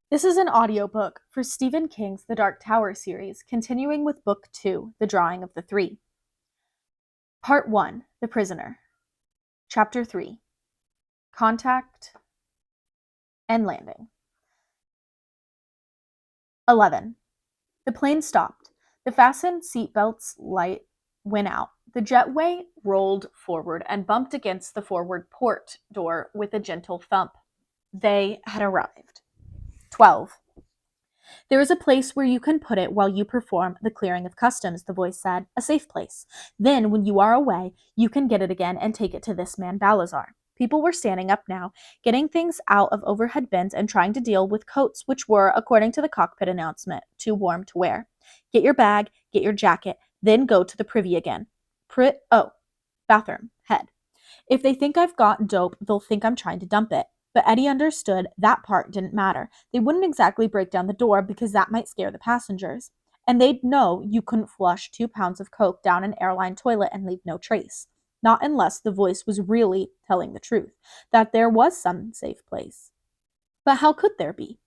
This is an audiobook for Stephen King's The Dark Tower series, continuing with Book 2, The Drawing of the Three. Part 1, The Prisoner. Chapter 3, Contact and Landing. 11. The plane stopped. The fastened seatbelts light went out. The jetway rolled forward and bumped against the forward port door with a gentle thump. They had arrived. 12. There is a place where you can put it while you perform the clearing of customs, the voice said. A safe place. Then, when you are away, you can get it again and take it to this man Balazar. People were standing up now, getting things out of overhead bins and trying to deal with coats which were, according to the cockpit announcement, too warm to wear. Get your bag, get your jacket, then go to the privy again. Bathroom, head. If they think I've got dope, they'll think I'm trying to dump it. But Eddie understood that part didn't matter. They wouldn't exactly break down the door because that might scare the passengers. And they'd know you couldn't flush 2 pounds of coke down an airline toilet and leave no trace. Not unless the voice was really telling the truth, that there was some safe place. But how could there be?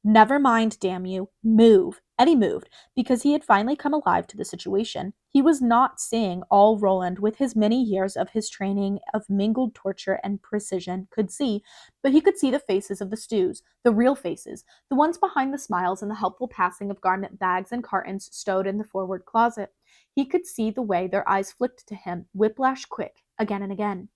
Never mind, damn you. Move. Eddie moved, because he had finally come alive to the situation. He was not seeing all Roland, with his many years of his training of mingled torture and precision, could see, but he could see the faces of the stews, the real faces, the ones behind the smiles and the helpful passing of garment bags and cartons stowed in the forward closet. He could see the way their eyes flicked to him, whiplash quick, again and again.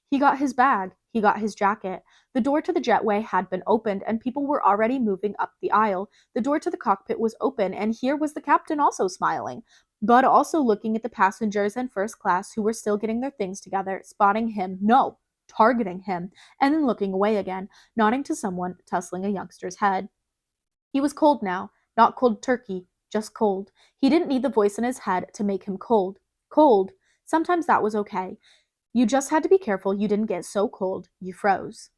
He got his bag. He got his jacket. The door to the jetway had been opened, and people were already moving up the aisle. The door to the cockpit was open, and here was the captain also smiling, but also looking at the passengers in first class who were still getting their things together, spotting him, no, targeting him, and then looking away again, nodding to someone, tussling a youngster's head. He was cold now, not cold turkey, just cold. He didn't need the voice in his head to make him cold. Cold. Sometimes that was okay. You just had to be careful you didn't get so cold you froze.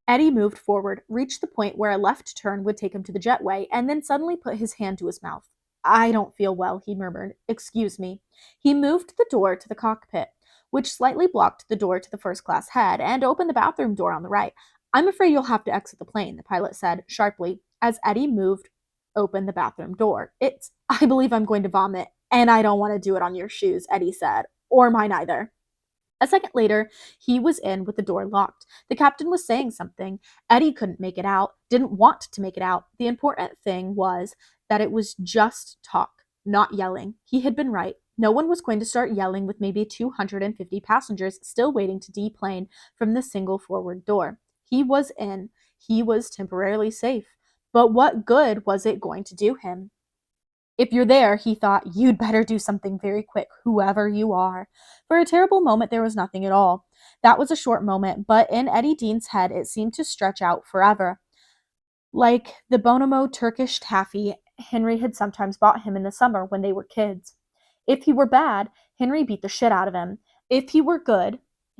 Eddie moved forward, reached the point where a left turn would take him to the jetway, and then suddenly put his hand to his mouth. I don't feel well, he murmured. Excuse me. He moved the door to the cockpit, which slightly blocked the door to the first class head, and opened the bathroom door on the right. I'm afraid you'll have to exit the plane, the pilot said, sharply, as Eddie moved open the bathroom door. I believe I'm going to vomit, and I don't want to do it on your shoes, Eddie said. Or mine either. A second later, he was in with the door locked. The captain was saying something. Eddie couldn't make it out, didn't want to make it out. The important thing was that it was just talk, not yelling. He had been right. No one was going to start yelling with maybe 250 passengers still waiting to deplane from the single forward door. He was in. He was temporarily safe. But what good was it going to do him? If you're there, he thought, you'd better do something very quick, whoever you are. For a terrible moment, there was nothing at all. That was a short moment, but in Eddie Dean's head, it seemed to stretch out forever. Like the Bonomo Turkish taffy Henry had sometimes bought him in the summer when they were kids. If he were bad, Henry beat the shit out of him. If he were good,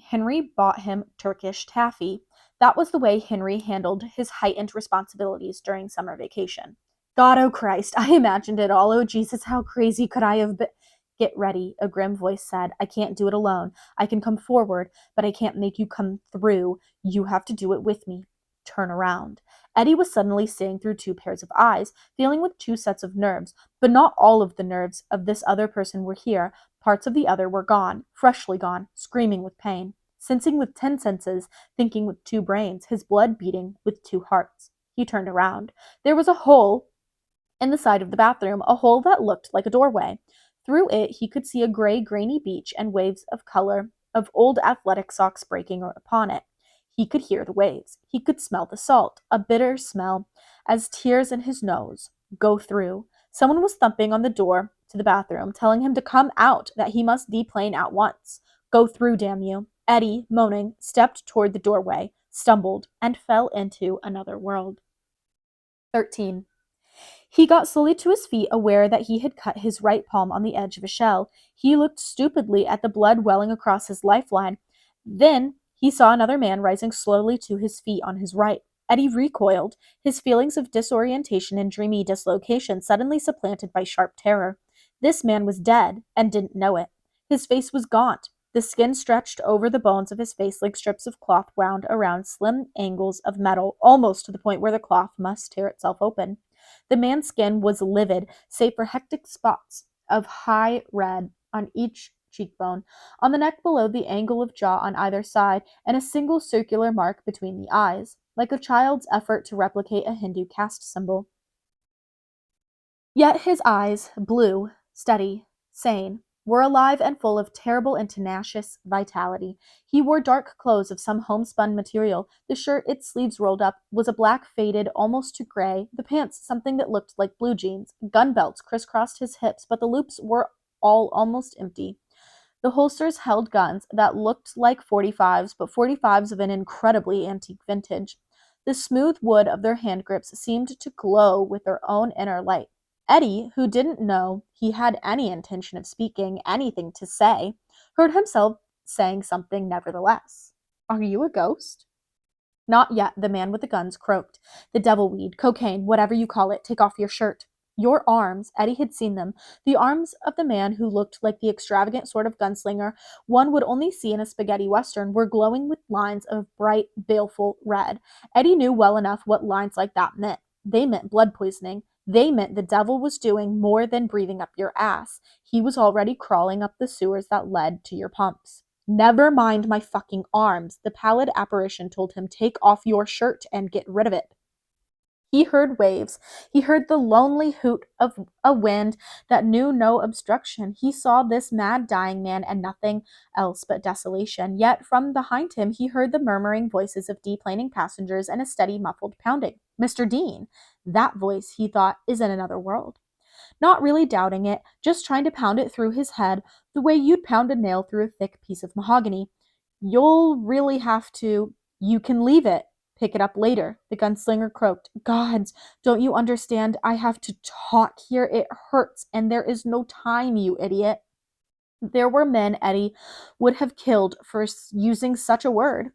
Henry bought him Turkish taffy. That was the way Henry handled his heightened responsibilities during summer vacation. God, oh Christ, I imagined it all. Oh Jesus, how crazy could I have been? Get ready, a grim voice said. I can't do it alone. I can come forward, but I can't make you come through. You have to do it with me. Turn around. Eddie was suddenly seeing through 2 pairs of eyes, feeling with 2 sets of nerves, but not all of the nerves of this other person were here. Parts of the other were gone, freshly gone, screaming with pain, sensing with 10 senses, thinking with 2 brains, his blood beating with 2 hearts. He turned around. There was a hole in the side of the bathroom, a hole that looked like a doorway. Through it, he could see a gray, grainy beach and waves of color of old athletic socks breaking upon it. He could hear the waves. He could smell the salt, a bitter smell, as tears in his nose. Go through. Someone was thumping on the door to the bathroom, telling him to come out, that he must deplane at once. Go through, damn you. Eddie, moaning, stepped toward the doorway, stumbled, and fell into another world. 13. He got slowly to his feet, aware that he had cut his right palm on the edge of a shell. He looked stupidly at the blood welling across his lifeline. Then he saw another man rising slowly to his feet on his right. Eddie recoiled, his feelings of disorientation and dreamy dislocation suddenly supplanted by sharp terror. This man was dead, and didn't know it. His face was gaunt, The skin stretched over the bones of his face like strips of cloth wound around slim angles of metal, almost to the point where the cloth must tear itself open. The man's skin was livid, save for hectic spots of high red on each cheekbone, on the neck below the angle of jaw on either side, and a single circular mark between the eyes, like a child's effort to replicate a Hindu caste symbol. Yet his eyes, blue, steady, sane, were alive and full of terrible and tenacious vitality. He wore dark clothes of some homespun material. The shirt, its sleeves rolled up, was a black faded almost to gray, the pants something that looked like blue jeans. Gun belts crisscrossed his hips, but the loops were all almost empty. The holsters held guns that looked like 45s, but 45s of an incredibly antique vintage. The smooth wood of their hand grips seemed to glow with their own inner light. Eddie, who didn't know he had any intention of speaking, anything to say, heard himself saying something nevertheless. "Are you a ghost?" "Not yet," the man with the guns croaked. "The devil weed, cocaine, whatever you call it, take off your shirt." Your arms, Eddie had seen them, the arms of the man who looked like the extravagant sort of gunslinger one would only see in a spaghetti western, were glowing with lines of bright, baleful red. Eddie knew well enough what lines like that meant. They meant blood poisoning. They meant the devil was doing more than breathing up your ass. He was already crawling up the sewers that led to your pumps. "Never mind my fucking arms," the pallid apparition told him. "Take off your shirt and get rid of it." He heard waves. He heard the lonely hoot of a wind that knew no obstruction. He saw this mad dying man and nothing else but desolation. Yet from behind him he heard the murmuring voices of deplaning passengers and a steady muffled pounding. Mr. Dean. That voice, he thought, is in another world. Not really doubting it, just trying to pound it through his head the way you'd pound a nail through a thick piece of mahogany. "You'll really have to. You can leave it. Pick it up later," the gunslinger croaked. "Gods, don't you understand? I have to talk here. It hurts, and there is no time, you idiot." There were men Eddie would have killed for using such a word.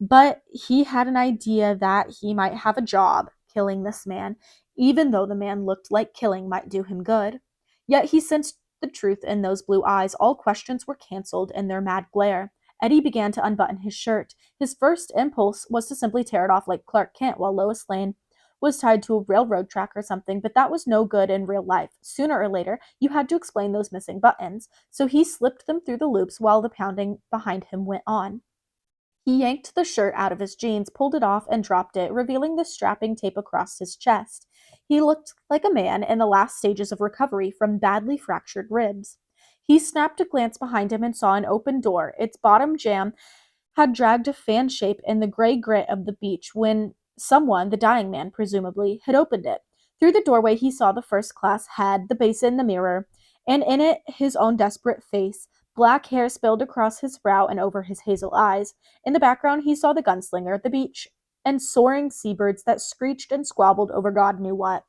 But he had an idea that he might have a job killing this man, even though the man looked like killing might do him good. Yet he sensed the truth in those blue eyes. All questions were canceled in their mad glare. Eddie began to unbutton his shirt. His first impulse was to simply tear it off like Clark Kent while Lois Lane was tied to a railroad track or something, but that was no good in real life. Sooner or later, you had to explain those missing buttons, so he slipped them through the loops while the pounding behind him went on. He yanked the shirt out of his jeans, pulled it off, and dropped it, revealing the strapping tape across his chest. He looked like a man in the last stages of recovery from badly fractured ribs. He snapped a glance behind him and saw an open door. Its bottom jamb had dragged a fan shape in the gray grit of the beach when someone, the dying man presumably, had opened it. Through the doorway he saw the first class head, the basin, the mirror, and in it his own desperate face. Black hair spilled across his brow and over his hazel eyes. In the background he saw the gunslinger, the beach, and soaring seabirds that screeched and squabbled over God knew what.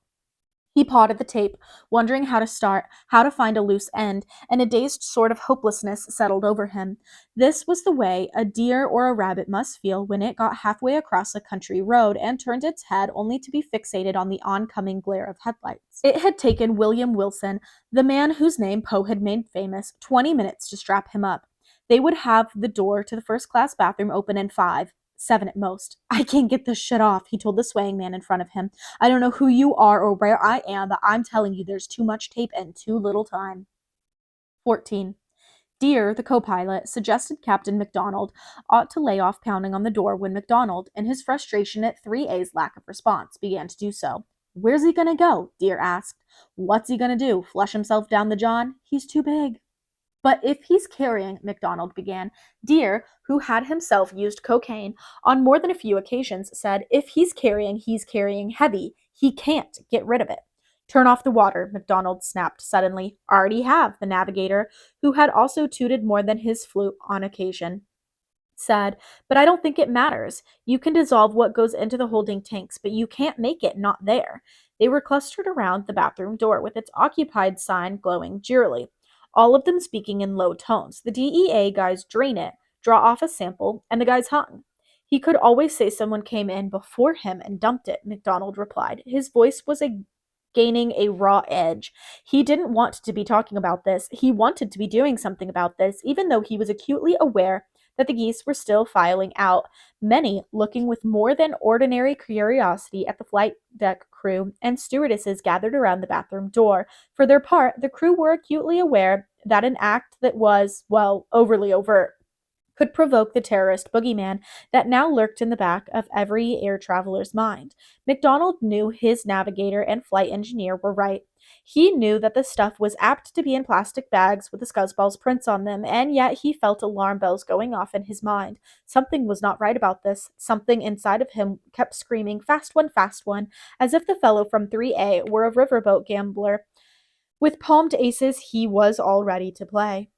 He pawed at the tape, wondering how to start, how to find a loose end, and a dazed sort of hopelessness settled over him. This was the way a deer or a rabbit must feel when it got halfway across a country road and turned its head only to be fixated on the oncoming glare of headlights. It had taken William Wilson, the man whose name Poe had made famous, 20 minutes to strap him up. They would have the door to the first-class bathroom open in 5, 7 at most. "I can't get this shit off," he told the swaying man in front of him. "I don't know who you are or where I am, but I'm telling you there's too much tape and too little time." 14. Deere, the co-pilot, suggested Captain McDonald ought to lay off pounding on the door when McDonald, in his frustration at 3A's lack of response, began to do so. "Where's he gonna go?" Deere asked. "What's he gonna do? Flush himself down the John? He's too big." "But if he's carrying," McDonald began. Deere, who had himself used cocaine on more than a few occasions, said, "If he's carrying heavy. He can't get rid of it." "Turn off the water," McDonald snapped suddenly. "Already have," the navigator, who had also tooted more than his flute on occasion, said, "but I don't think it matters. You can dissolve what goes into the holding tanks, but you can't make it not there." They were clustered around the bathroom door with its occupied sign glowing cheerily, all of them speaking in low tones. The DEA guys drain it, draw off a sample, and the guys hung. "He could always say someone came in before him and dumped it," McDonald replied. His voice was a gaining a raw edge. He didn't want to be talking about this. He wanted to be doing something about this, even though he was acutely aware that the geese were still filing out, many looking with more than ordinary curiosity at the flight deck crew and stewardesses gathered around the bathroom door. For their part, the crew were acutely aware that an act that was, well, overly overt could provoke the terrorist boogeyman that now lurked in the back of every air traveler's mind. MacDonald knew his navigator and flight engineer were right. He knew that the stuff was apt to be in plastic bags with the scuzzball's prints on them, and yet he felt alarm bells going off in his mind. Something was not right about this. Something inside of him kept screaming, fast one, as if the fellow from 3A were a riverboat gambler. With palmed aces, he was all ready to play.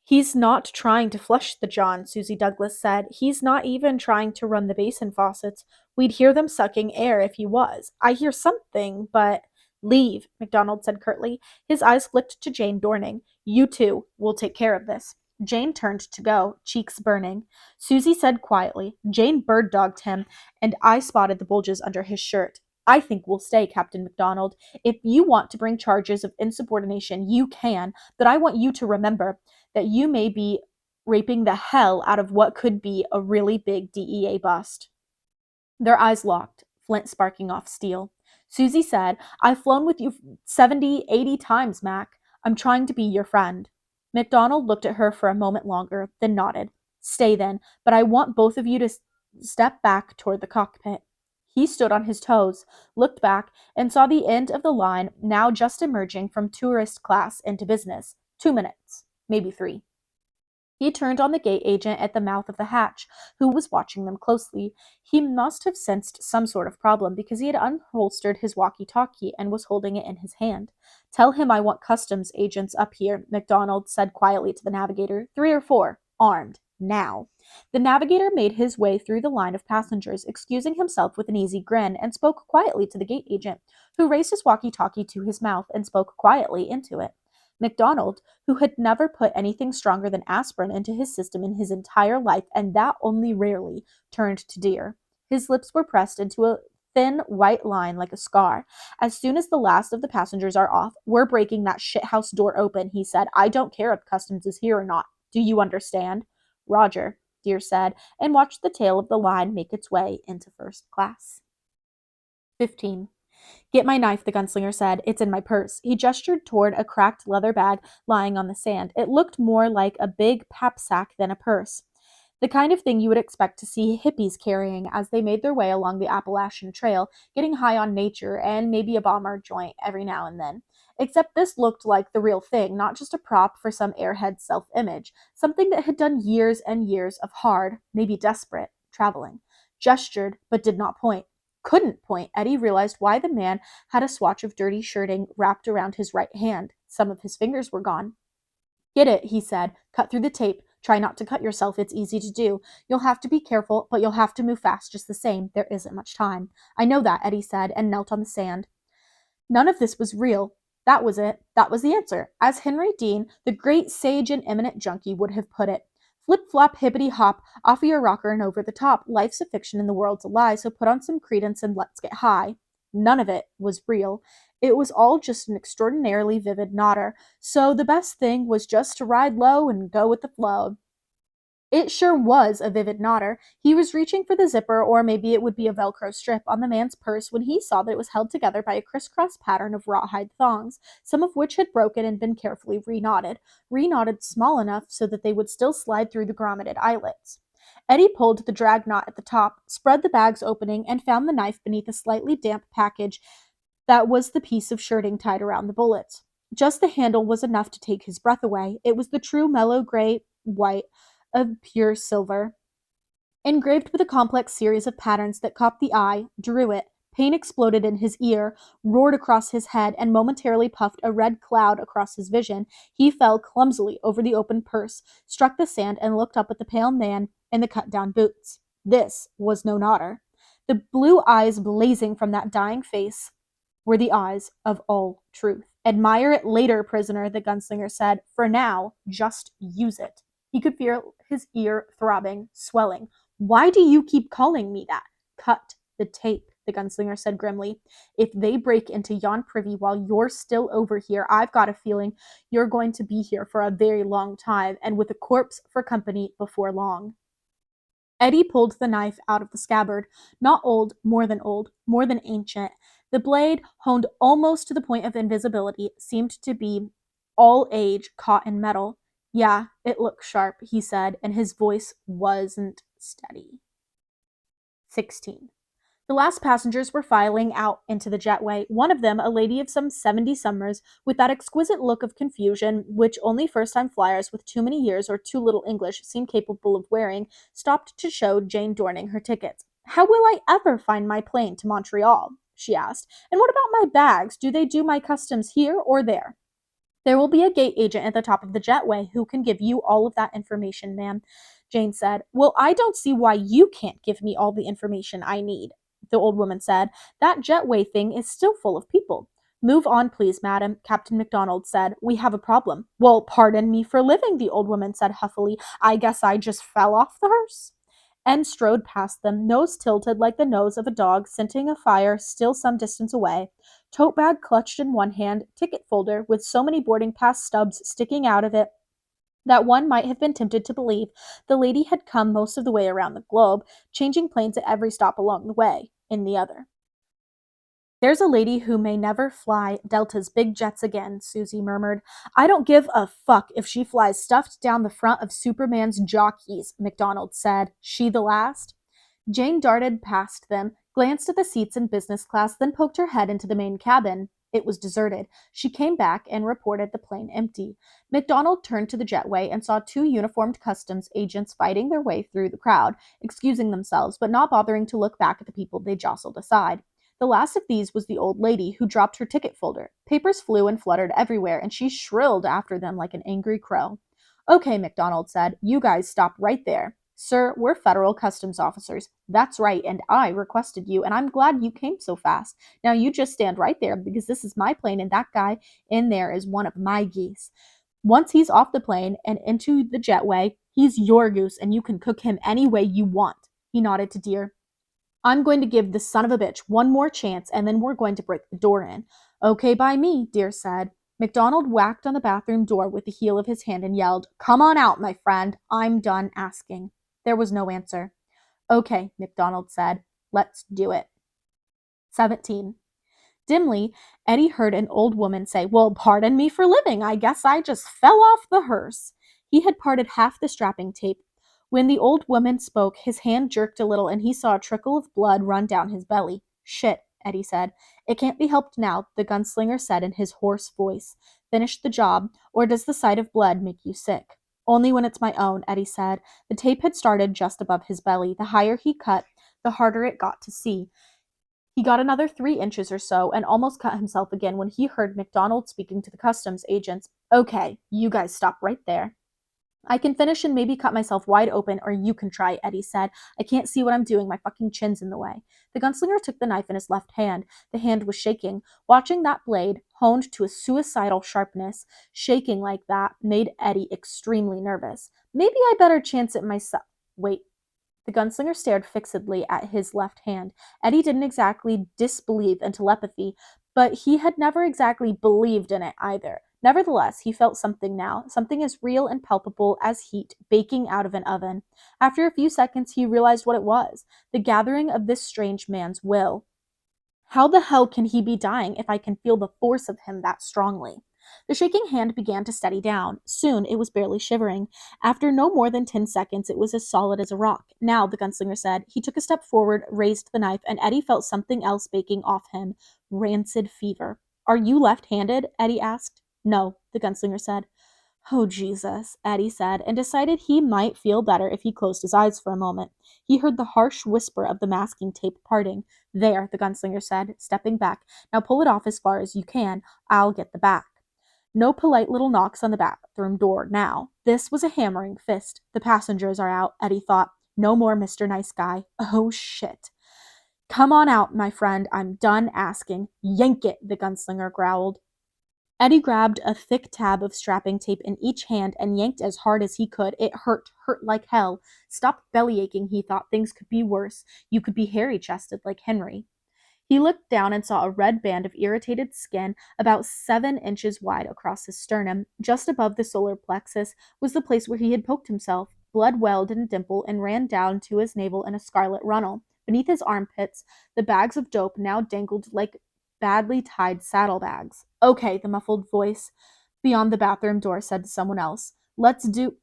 He's not trying to flush the John, Susie Douglas said. He's not even trying to run the basin faucets. We'd hear them sucking air if he was. I hear something, but leave, MacDonald said curtly. His eyes flicked to Jane Dorning. You two will take care of this. Jane turned to go, cheeks burning. Susie said quietly, Jane bird-dogged him, and I spotted the bulges under his shirt. I think we'll stay, Captain MacDonald. If you want to bring charges of insubordination, you can, but I want you to remember that you may be raping the hell out of what could be a really big DEA bust. Their eyes locked, flint sparking off steel. Susie said, I've flown with you 70, 80 times, Mac. I'm trying to be your friend. MacDonald looked at her for a moment longer, then nodded. Stay then, but I want both of you to step back toward the cockpit. He stood on his toes, looked back, and saw the end of the line now just emerging from tourist class into business. 2 minutes, maybe 3. He turned on the gate agent at the mouth of the hatch, who was watching them closely. He must have sensed some sort of problem because he had unholstered his walkie-talkie and was holding it in his hand. Tell him I want customs agents up here, MacDonald said quietly to the navigator. 3 or 4, armed, now. The navigator made his way through the line of passengers, excusing himself with an easy grin, and spoke quietly to the gate agent, who raised his walkie-talkie to his mouth and spoke quietly into it. MacDonald, who had never put anything stronger than aspirin into his system in his entire life, and that only rarely, turned to Deer. His lips were pressed into a thin white line like a scar. As soon as the last of the passengers are off, we're breaking that shithouse door open, he said. I don't care if customs is here or not. Do you understand? Roger, Deer said, and watched the tail of the line make its way into first class. 15. Get my knife, the gunslinger said. It's in my purse. He gestured toward a cracked leather bag lying on the sand. It looked more like a big pap sack than a purse. The kind of thing you would expect to see hippies carrying as they made their way along the Appalachian Trail, getting high on nature and maybe a bomber joint every now and then. Except this looked like the real thing, not just a prop for some airhead self-image, something that had done years and years of hard, maybe desperate, traveling. Gestured, but did not point. Couldn't point. Eddie realized why the man had a swatch of dirty shirting wrapped around his right hand. Some of his fingers were gone. Get it, he said. Cut through the tape. Try not to cut yourself. It's easy to do. You'll have to be careful, but you'll have to move fast just the same. There isn't much time. I know that, Eddie said, and knelt on the sand. None of this was real. That was it. That was the answer. As Henry Dean, the great sage and eminent junkie, would have put it. Flip-flop, hippity-hop, off of your rocker and over the top. Life's a fiction and the world's a lie, so put on some credence and let's get high. None of it was real. It was all just an extraordinarily vivid nodder, so the best thing was just to ride low and go with the flow. It sure was a vivid nodder. He was reaching for the zipper, or maybe it would be a Velcro strip, on the man's purse when he saw that it was held together by a crisscross pattern of rawhide thongs, some of which had broken and been carefully reknotted small enough so that they would still slide through the grommeted eyelets. Eddie pulled the drag knot at the top, spread the bag's opening, and found the knife beneath a slightly damp package that was the piece of shirting tied around the bullets. Just the handle was enough to take his breath away. It was the true mellow gray white of pure silver, engraved with a complex series of patterns that caught the eye, drew it. Pain exploded in his ear, roared across his head, and momentarily puffed a red cloud across his vision. He fell clumsily over the open purse, struck the sand, and looked up at the pale man in the cut-down boots. This was no nodder. The blue eyes blazing from that dying face were the eyes of all truth. Admire it later, prisoner, the gunslinger said. For now, just use it. He could feel his ear throbbing, swelling. Why do you keep calling me that? Cut the tape. the gunslinger said grimly. If they break into yon privy while you're still over here, I've got a feeling you're going to be here for a very long time, and with a corpse for company before long. Eddie pulled the knife out of the scabbard. Not old, more than ancient. The blade, honed almost to the point of invisibility, seemed to be all age caught in metal. Yeah, it looked sharp, he said, and his voice wasn't steady. 16. The last passengers were filing out into the jetway. One of them, a lady of some 70 summers, with that exquisite look of confusion which only first-time flyers with too many years or too little English seem capable of wearing, stopped to show Jane Dorning her tickets. "How will I ever find my plane to Montreal?" she asked. "And what about my bags? Do they do my customs here or there?" "There will be a gate agent at the top of the jetway who can give you all of that information, ma'am," Jane said. "Well, I don't see why you can't give me all the information I need," the old woman said. "That jetway thing is still full of people." "Move on, please, madam," Captain MacDonald said. "We have a problem." "Well, pardon me for living," the old woman said huffily. "I guess I just fell off the hearse." And strode past them, nose tilted like the nose of a dog scenting a fire still some distance away, tote bag clutched in one hand, ticket folder with so many boarding pass stubs sticking out of it that one might have been tempted to believe the lady had come most of the way around the globe, changing planes at every stop along the way, in the other. "There's a lady who may never fly Delta's big jets again," Susie murmured. "I don't give a fuck if she flies stuffed down the front of Superman's jockeys," MacDonald said. "She the last?" Jane darted past them, glanced at the seats in business class, then poked her head into the main cabin. It was deserted. She came back and reported the plane empty. MacDonald turned to the jetway and saw two uniformed customs agents fighting their way through the crowd, excusing themselves, but not bothering to look back at the people they jostled aside. The last of these was the old lady, who dropped her ticket folder. Papers flew and fluttered everywhere, and she shrilled after them like an angry crow. "Okay," MacDonald said, "you guys stop right there. Sir, we're federal customs officers." "That's right, and I requested you, and I'm glad you came so fast. Now you just stand right there, because this is my plane, and that guy in there is one of my geese. Once he's off the plane and into the jetway, he's your goose, and you can cook him any way you want." He nodded to Deer. "I'm going to give this son of a bitch one more chance, and then we're going to break the door in." "Okay by me," Deer said. MacDonald whacked on the bathroom door with the heel of his hand and yelled, "Come on out, my friend. I'm done asking." There was no answer. "Okay," MacDonald said. "Let's do it." 17. Dimly, Eddie heard an old woman say, "Well, pardon me for living. I guess I just fell off the hearse." He had parted half the strapping tape. When the old woman spoke, his hand jerked a little and he saw a trickle of blood run down his belly. "Shit," Eddie said. "It can't be helped now," the gunslinger said in his hoarse voice. "Finish the job, or does the sight of blood make you sick?" "Only when it's my own," Eddie said. The tape had started just above his belly. The higher he cut, the harder it got to see. He got another 3 inches or so and almost cut himself again when he heard MacDonald speaking to the customs agents. "Okay, you guys stop right there. I can finish and maybe cut myself wide open, or you can try," Eddie said. "I can't see what I'm doing. My fucking chin's in the way." The gunslinger took the knife in his left hand. The hand was shaking. Watching that blade, honed to a suicidal sharpness, shaking like that made Eddie extremely nervous. "Maybe I better chance it myself." "Wait." The gunslinger stared fixedly at his left hand. Eddie didn't exactly disbelieve in telepathy, but he had never exactly believed in it either. Nevertheless, he felt something now, something as real and palpable as heat baking out of an oven. After a few seconds, he realized what it was, the gathering of this strange man's will. How the hell can he be dying if I can feel the force of him that strongly? The shaking hand began to steady down. Soon it was barely shivering. After no more than 10 seconds, it was as solid as a rock. "Now," the gunslinger said. He took a step forward, raised the knife, and Eddie felt something else baking off him. Rancid fever. "Are you left-handed?" Eddie asked. "No," the gunslinger said. "Oh, Jesus," Eddie said, and decided he might feel better if he closed his eyes for a moment. He heard the harsh whisper of the masking tape parting. "There," the gunslinger said, stepping back. "Now pull it off as far as you can. I'll get the back." No polite little knocks on the bathroom door now. This was a hammering fist. The passengers are out, Eddie thought. No more Mr. Nice Guy. Oh, shit. "Come on out, my friend. I'm done asking." "Yank it," the gunslinger growled. Eddie grabbed a thick tab of strapping tape in each hand and yanked as hard as he could. It hurt like hell. Stop belly aching, he thought. Things could be worse. You could be hairy-chested like Henry. He looked down and saw a red band of irritated skin about 7 inches wide across his sternum. Just above the solar plexus was the place where he had poked himself. Blood welled in a dimple and ran down to his navel in a scarlet runnel. Beneath his armpits, the bags of dope now dangled like badly tied saddlebags. Okay, the muffled voice beyond the bathroom door said to someone else. Let's do.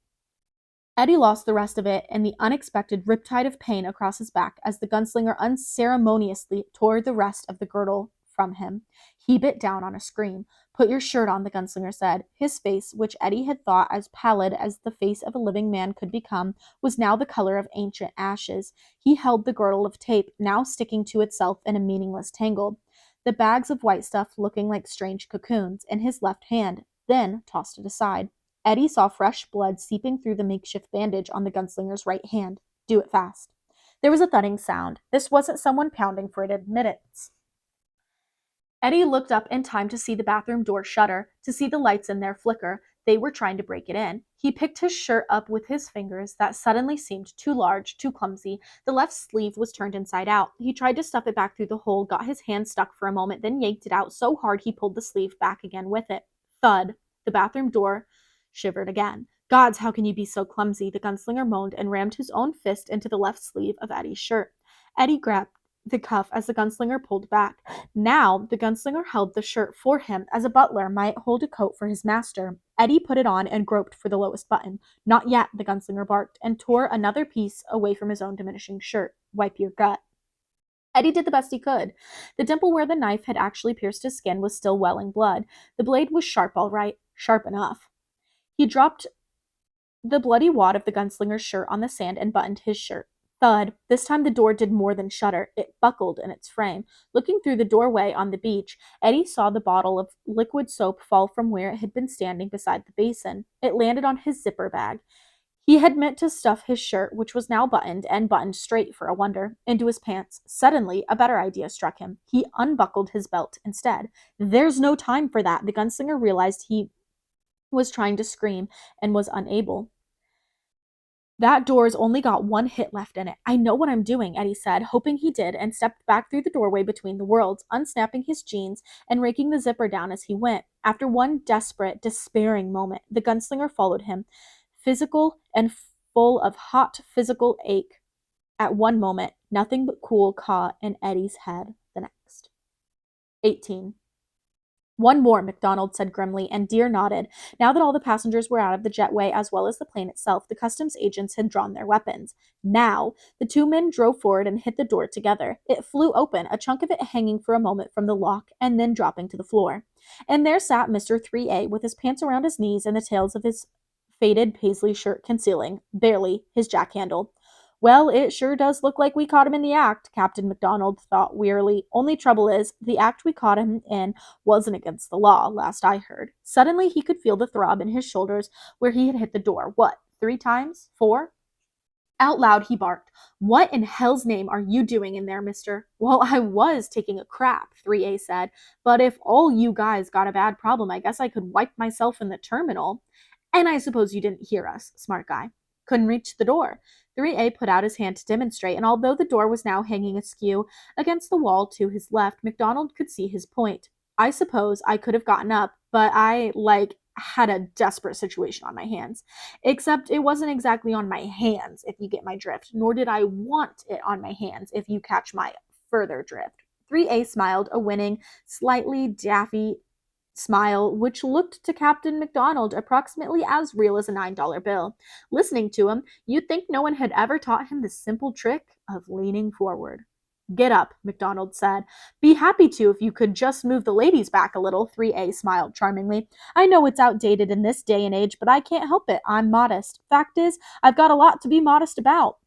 Eddie lost the rest of it in the unexpected riptide of pain across his back as the gunslinger unceremoniously tore the rest of the girdle from him. He bit down on a scream. Put your shirt on, the gunslinger said. His face, which Eddie had thought as pallid as the face of a living man could become, was now the color of ancient ashes. He held the girdle of tape, now sticking to itself in a meaningless tangle, the bags of white stuff looking like strange cocoons, in his left hand, then tossed it aside. Eddie saw fresh blood seeping through the makeshift bandage on the gunslinger's right hand. Do it fast. There was a thudding sound. This wasn't someone pounding for admittance. Eddie looked up in time to see the bathroom door shutter, to see the lights in there flicker. They were trying to break it in. He picked his shirt up with his fingers that suddenly seemed too large, too clumsy. The left sleeve was turned inside out. He tried to stuff it back through the hole, got his hand stuck for a moment, then yanked it out so hard he pulled the sleeve back again with it. Thud. The bathroom door shivered again. Gods, how can you be so clumsy? The gunslinger moaned and rammed his own fist into the left sleeve of Eddie's shirt. Eddie grabbed the cuff as the gunslinger pulled back. Now, the gunslinger held the shirt for him as a butler might hold a coat for his master. Eddie put it on and groped for the lowest button. Not yet, the gunslinger barked, and tore another piece away from his own diminishing shirt. Wipe your gut. Eddie did the best he could. The dimple where the knife had actually pierced his skin was still welling blood. The blade was sharp, all right, sharp enough. He dropped the bloody wad of the gunslinger's shirt on the sand and buttoned his shirt. Thud. This time the door did more than shudder. It buckled in its frame. Looking through the doorway on the beach, Eddie saw the bottle of liquid soap fall from where it had been standing beside the basin. It landed on his zipper bag. He had meant to stuff his shirt, which was now buttoned, and buttoned straight for a wonder, into his pants. Suddenly, a better idea struck him. He unbuckled his belt instead. There's no time for that. The gunslinger realized he was trying to scream and was unable. That door's only got one hit left in it. I know what I'm doing, Eddie said, hoping he did, and stepped back through the doorway between the worlds, unsnapping his jeans and raking the zipper down as he went. After one desperate, despairing moment, the gunslinger followed him, physical and full of hot physical ache. At one moment, nothing but cool caught in Eddie's head the next. 18. One more, MacDonald said grimly, and Deere nodded. Now that all the passengers were out of the jetway as well as the plane itself, the customs agents had drawn their weapons. Now, the two men drove forward and hit the door together. It flew open, a chunk of it hanging for a moment from the lock and then dropping to the floor. And there sat Mr. 3A with his pants around his knees and the tails of his faded paisley shirt concealing, barely, his jack handle. Well, it sure does look like we caught him in the act, Captain MacDonald thought wearily. Only trouble is, the act we caught him in wasn't against the law, last I heard. Suddenly, he could feel the throb in his shoulders where he had hit the door. What, 3 times? 4? Out loud, he barked. What in hell's name are you doing in there, mister? Well, I was taking a crap, 3A said. But if all you guys got a bad problem, I guess I could wipe myself in the terminal. And I suppose you didn't hear us, smart guy. Couldn't reach the door. 3A put out his hand to demonstrate, and although the door was now hanging askew against the wall to his left, MacDonald could see his point. I suppose I could have gotten up, but I, had a desperate situation on my hands. Except it wasn't exactly on my hands, if you get my drift, nor did I want it on my hands, if you catch my further drift. 3A smiled, a winning, slightly daffy smile, which looked to Captain MacDonald approximately as real as a $9 bill. Listening to him, you'd think no one had ever taught him the simple trick of leaning forward. Get up, MacDonald said. Be happy to if you could just move the ladies back a little, 3A smiled charmingly. I know it's outdated in this day and age, but I can't help it. I'm modest. Fact is, I've got a lot to be modest about.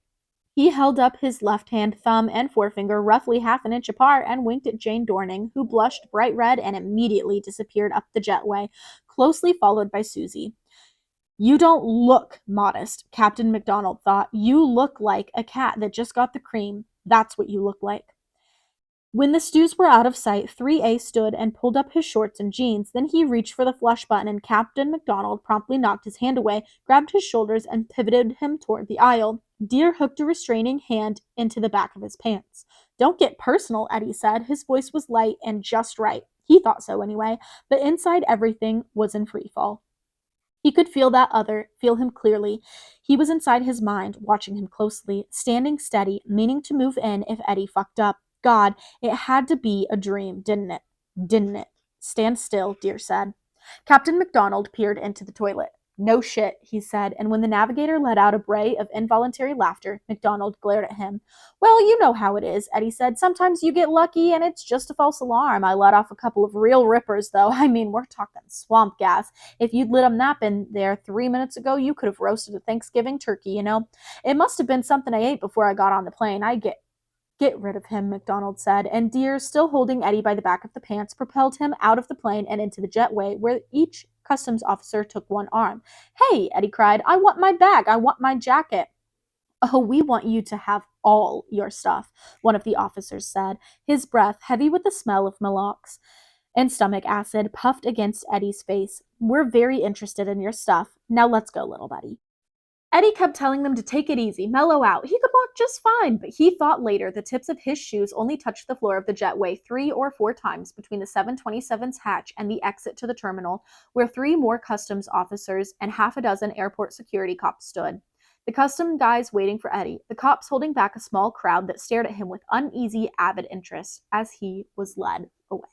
He held up his left hand, thumb, and forefinger roughly half an inch apart and winked at Jane Dorning, who blushed bright red and immediately disappeared up the jetway, closely followed by Susie. You don't look modest, Captain MacDonald thought. You look like a cat that just got the cream. That's what you look like. When the stews were out of sight, 3A stood and pulled up his shorts and jeans. Then he reached for the flush button, and Captain MacDonald promptly knocked his hand away, grabbed his shoulders, and pivoted him toward the aisle. Deere hooked a restraining hand into the back of his pants. Don't get personal, Eddie said. His voice was light and just right. He thought so anyway, but inside everything was in free fall. He could feel that other, feel him clearly. He was inside his mind, watching him closely, standing steady, meaning to move in if Eddie fucked up. God, it had to be a dream, didn't it? Didn't it? Stand still, Dear said. Captain MacDonald peered into the toilet. No shit, he said, and when the navigator let out a bray of involuntary laughter, MacDonald glared at him. Well, you know how it is, Eddie said. Sometimes you get lucky and it's just a false alarm. I let off a couple of real rippers, though. I mean, we're talking swamp gas. If you'd lit a nap in there 3 minutes ago, you could have roasted a Thanksgiving turkey, you know? It must have been something I ate before I got on the plane. Get rid of him, MacDonald said, and Deer, still holding Eddie by the back of the pants, propelled him out of the plane and into the jetway, where each customs officer took one arm. Hey, Eddie cried, I want my bag. I want my jacket. Oh, we want you to have all your stuff, one of the officers said, his breath, heavy with the smell of Malox and stomach acid, puffed against Eddie's face. We're very interested in your stuff. Now let's go, little buddy. Eddie kept telling them to take it easy, mellow out. He could walk just fine, but he thought later the tips of his shoes only touched the floor of the jetway 3 or 4 times between the 727's hatch and the exit to the terminal, where 3 more customs officers and half a dozen airport security cops stood. The custom guys waiting for Eddie, the cops holding back a small crowd that stared at him with uneasy, avid interest as he was led away.